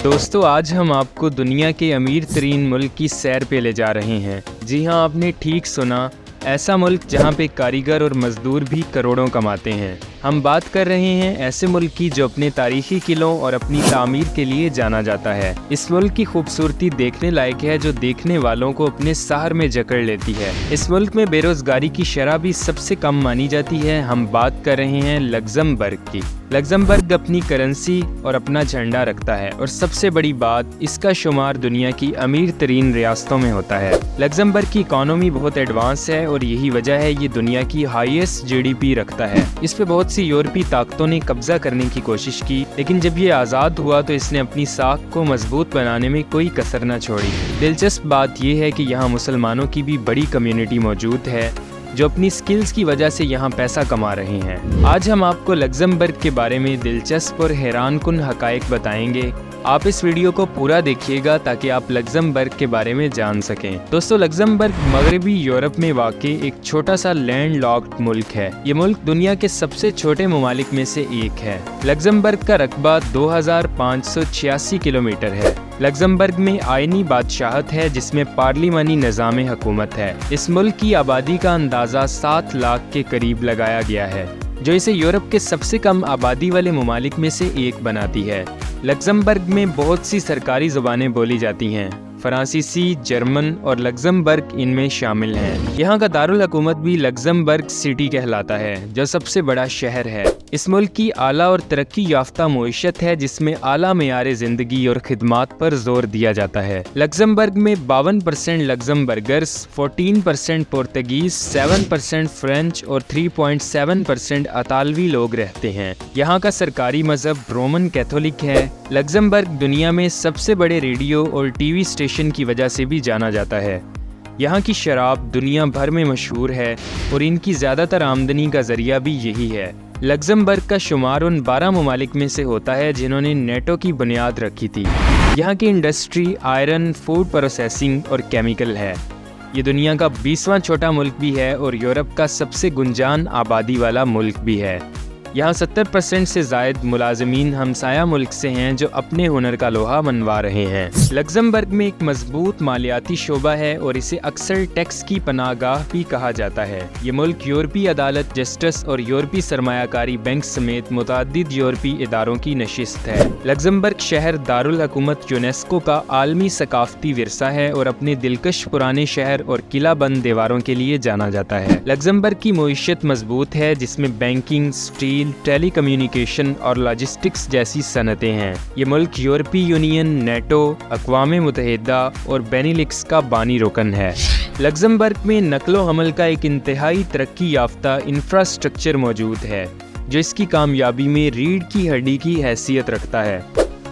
दोस्तों आज हम आपको दुनिया के अमीर तरीन मुल्क की सैर पे ले जा रहे हैं। जी हाँ, आपने ठीक सुना, ऐसा मुल्क जहाँ पे कारीगर और मजदूर भी करोड़ों कमाते हैं। हम बात कर रहे हैं ऐसे मुल्क की जो अपने तारीखी किलों और अपनी तामीर के लिए जाना जाता है। इस मुल्क की खूबसूरती देखने लायक है जो देखने वालों को अपने सहर में जकड़ लेती है। इस मुल्क में बेरोजगारी की शरह भी सबसे कम मानी जाती है। हम बात कर रहे हैं लग्जमबर्ग की। लग्जमबर्ग अपनी करेंसी और अपना झंडा रखता है और सबसे बड़ी बात, इसका शुमार दुनिया की अमीर तरीन रियासतों में होता है। लग्जमबर्ग की इकॉनमी बहुत एडवांस है और यही वजह है ये दुनिया की हाईएस्ट जीडीपी रखता है। इस पे बहुत सी यूरोपीय ताकतों ने कब्जा करने की कोशिश की, लेकिन जब ये आज़ाद हुआ तो इसने अपनी साख को मजबूत बनाने में कोई कसर न छोड़ी। दिलचस्प बात यह है कि यहाँ मुसलमानों की भी बड़ी कम्युनिटी मौजूद है जो अपनी स्किल्स की वजह से यहाँ पैसा कमा रहे हैं। आज हम आपको लग्जमबर्ग के बारे में दिलचस्प और हैरानकुन हकायक बताएंगे। आप इस वीडियो को पूरा देखिएगा ताकि आप लग्जमबर्ग के बारे में जान सकें। दोस्तों, लग्जमबर्ग मगरबी यूरोप में वाक़ एक छोटा सा लैंड लॉक्ड मुल्क है। ये मुल्क दुनिया के सबसे छोटे ममालिक में से एक है। लग्जमबर्ग का रकबा 2586 किलोमीटर है। लग्जमबर्ग में आईनी बादशाहत है जिसमें पार्लिमानी निज़ाम हुकूमत है। इस मुल्क की आबादी का अंदाज़ा 7 लाख के करीब लगाया गया है, जो इसे यूरोप के सबसे कम आबादी वाले ममालिक में से एक बनाती है। लग्जमबर्ग में बहुत सी सरकारी ज़ुबानें बोली जाती हैं। फ्रांसीसी, जर्मन और लग्जमबर्ग इनमें शामिल हैं। यहाँ का दारुल हुकूमत भी लग्जमबर्ग सिटी कहलाता है, जो सबसे बड़ा शहर है। इस मुल्क की आला और तरक्की याफ्ता मईशत है जिसमें आला मेयार ज़िंदगी और खिदमात पर जोर दिया जाता है। लग्जमबर्ग में 52% लग्जमबर्गर्स, 14% पुर्तगीज, 7% फ्रेंच और 3.7% अतालवी लोग रहते हैं। यहाँ का सरकारी मजहब रोमन कैथोलिक है। लग्जमबर्ग दुनिया में सबसे बड़े रेडियो और टीवी स्टेशन की वजह से भी जाना जाता है। यहाँ की शराब दुनिया भर में मशहूर है और इनकी ज़्यादातर आमदनी का जरिया भी यही है। लग्जमबर्ग का शुमार उन 12 ममालिक में से होता है जिन्होंने नेटो की बुनियाद रखी थी। यहाँ की इंडस्ट्री आयरन, फूड प्रोसेसिंग और केमिकल है। ये दुनिया का 20वां छोटा मुल्क भी है और यूरोप का सबसे गुंजान आबादी वाला मुल्क भी है। यहाँ 70% से ज़ायद मुलाजमीन हमसाया मुल्क से हैं जो अपने हुनर का लोहा मनवा रहे हैं। लग्जमबर्ग में एक मजबूत मालियाती शोबा है और इसे अक्सर टैक्स की पनाहगाह भी कहा जाता है। ये मुल्क यूरोपीय अदालत, जस्टिस और यूरोपीय सरमायाकारी बैंक समेत मुतअद्दिद यूरोपीय इदारों की नशिस्त है। लग्जमबर्ग शहर दारुल हुकूमत यूनेस्को का आलमी सकाफती विरसा है और अपने दिलकश पुराने शहर और किला बंद दीवारों के लिए जाना जाता है। लग्जमबर्ग की मईशत मजबूत है जिसमें बैंकिंग, स्टील, टेली कम्युनिकेशन और लॉजिस्टिक्स जैसी सनतें हैं। ये मुल्क यूरोपीय यूनियन, नेटो, अक़वाम मुत्तहिदा और बेनिलिक्स का बानी रुकन है। लग्जमबर्ग में नकलो हमल का एक इंतहाई तरक्की याफ्ता इंफ्रास्ट्रक्चर मौजूद है जो इसकी कामयाबी में रीढ़ की हड्डी की हैसियत रखता है,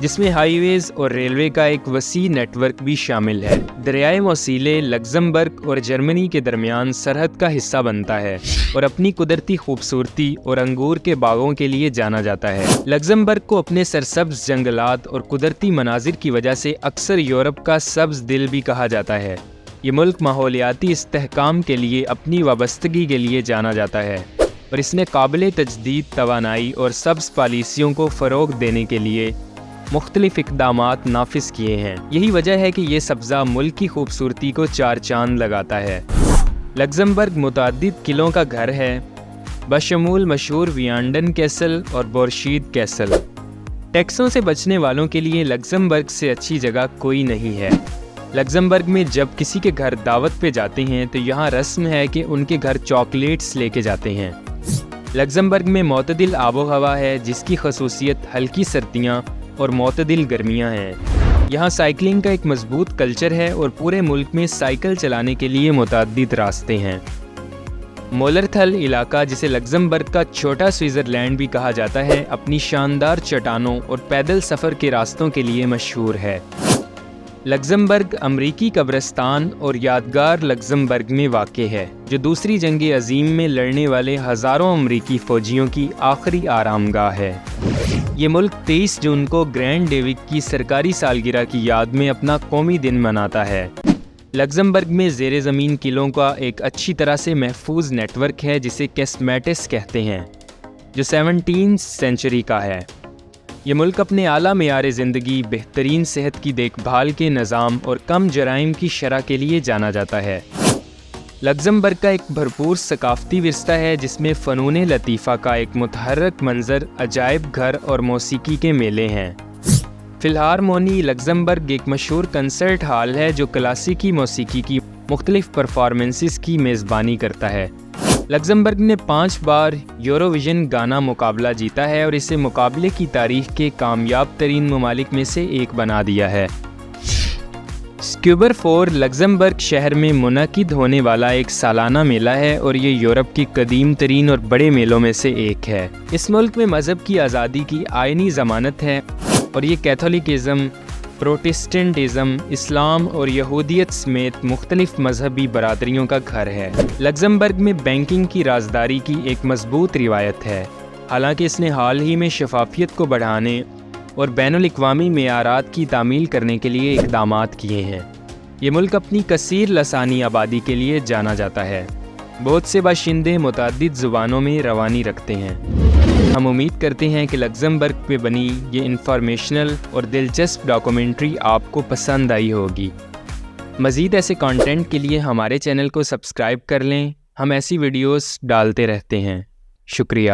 जिसमें हाईवेज और रेलवे का एक वसी नेटवर्क भी शामिल है। दरियाए मोसीले लग्जमबर्ग और जर्मनी के दरमियान सरहद का हिस्सा बनता है और अपनी कुदरती खूबसूरती और अंगूर के बागों के लिए जाना जाता है। लग्जमबर्ग को अपने सरसब्ज जंगलात और कुदरती मनाजिर की वजह से अक्सर यूरोप का सब्ज दिल भी कहा जाता है। ये मुल्क माहौलियाती इस्तेहकाम के लिए अपनी वाबस्तगी के लिए जाना जाता है और इसने काबिल तजदीद तवानाई और सब्ज पॉलिसियों को फ़रोग देने के लिए मुख्तलिफ इक़दामात नाफिज किए हैं। यही वजह है कि ये सब्ज़ा मुल्क की खूबसूरती को चार चांद लगाता है। लग्जमबर्ग मुतअद्दिद किलों का घर है, बशमूल मशहूर वियांडन कैसल और बोर्शीद कैसल। टैक्सों से बचने वालों के लिए लग्जमबर्ग से अच्छी जगह कोई नहीं है। लग्जमबर्ग में जब किसी के घर दावत पे जाते हैं तो यहाँ रस्म है कि उनके घर चॉकलेट्स लेके जाते हैं। लग्जमबर्ग में मोतदिल आबो हवा है जिसकी खसूसियत हल्की सर्दियाँ और मोतदिल गर्मियाँ हैं। यहाँ साइकिलिंग का एक मजबूत कल्चर है और पूरे मुल्क में साइकिल चलाने के लिए मुतअद्दिद रास्ते हैं। मोलरथल इलाका, जिसे लग्जमबर्ग का छोटा स्विट्ज़रलैंड भी कहा जाता है, अपनी शानदार चट्टानों और पैदल सफ़र के रास्तों के लिए मशहूर है। लग्जमबर्ग अमरीकी कब्रिस्तान और यादगार लग्जमबर्ग में वाक़े है, जो दूसरी जंग अज़ीम में लड़ने वाले हज़ारों अमरीकी फ़ौजियों की आखिरी आरामगाह है। ये मुल्क 23 जून को ग्रैंड डेविड की सरकारी सालगिरह की याद में अपना कौमी दिन मनाता है। लग्जमबर्ग में ज़ेरे ज़मीन किलों का एक अच्छी तरह से महफूज नेटवर्क है जिसे कैस्मेटिस कहते हैं, जो 17वीं सेंचुरी का है। یہ ملک اپنے اعلیٰ معیار زندگی، بہترین صحت کی دیکھ بھال کے نظام اور کم جرائم کی شرح کے لیے جانا جاتا ہے۔ لگزمبرگ کا ایک بھرپور ثقافتی ورثہ ہے جس میں فنون لطیفہ کا ایک متحرک منظر، عجائب گھر اور موسیقی کے میلے ہیں۔ فلہارمونی لگزمبرگ ایک مشہور کنسرٹ ہال ہے جو کلاسیکی موسیقی کی مختلف پرفارمنسز کی میزبانی کرتا ہے۔ لگزمبرگ نے 5 بار یوروویژن گانا مقابلہ جیتا ہے اور اسے مقابلے کی تاریخ کے کامیاب ترین ممالک میں سے ایک بنا دیا ہے۔ اسکیوبر فور لگزمبرگ شہر میں منعقد ہونے والا ایک سالانہ میلہ ہے اور یہ یورپ کے قدیم ترین اور بڑے میلوں میں سے ایک ہے۔ اس ملک میں مذہب کی آزادی کی آئینی ضمانت ہے اور یہ کیتھولکزم، پروٹسٹنٹزم، اسلام اور یہودیت سمیت مختلف مذہبی برادریوں کا گھر ہے۔ لگزمبرگ میں بینکنگ کی رازداری کی ایک مضبوط روایت ہے، حالانکہ اس نے حال ہی میں شفافیت کو بڑھانے اور بین الاقوامی معیارات کی تعمیل کرنے کے لیے اقدامات کیے ہیں۔ یہ ملک اپنی کثیر لسانی آبادی کے لیے جانا جاتا ہے۔ بہت سے باشندے متعدد زبانوں میں روانی رکھتے ہیں۔ ہم امید کرتے ہیں کہ لگزمبرگ پہ بنی یہ انفارمیشنل اور دلچسپ ڈاکومنٹری آپ کو پسند آئی ہوگی۔ مزید ایسے کانٹینٹ کے لیے ہمارے چینل کو سبسکرائب کر لیں، ہم ایسی ویڈیوز ڈالتے رہتے ہیں۔ شکریہ۔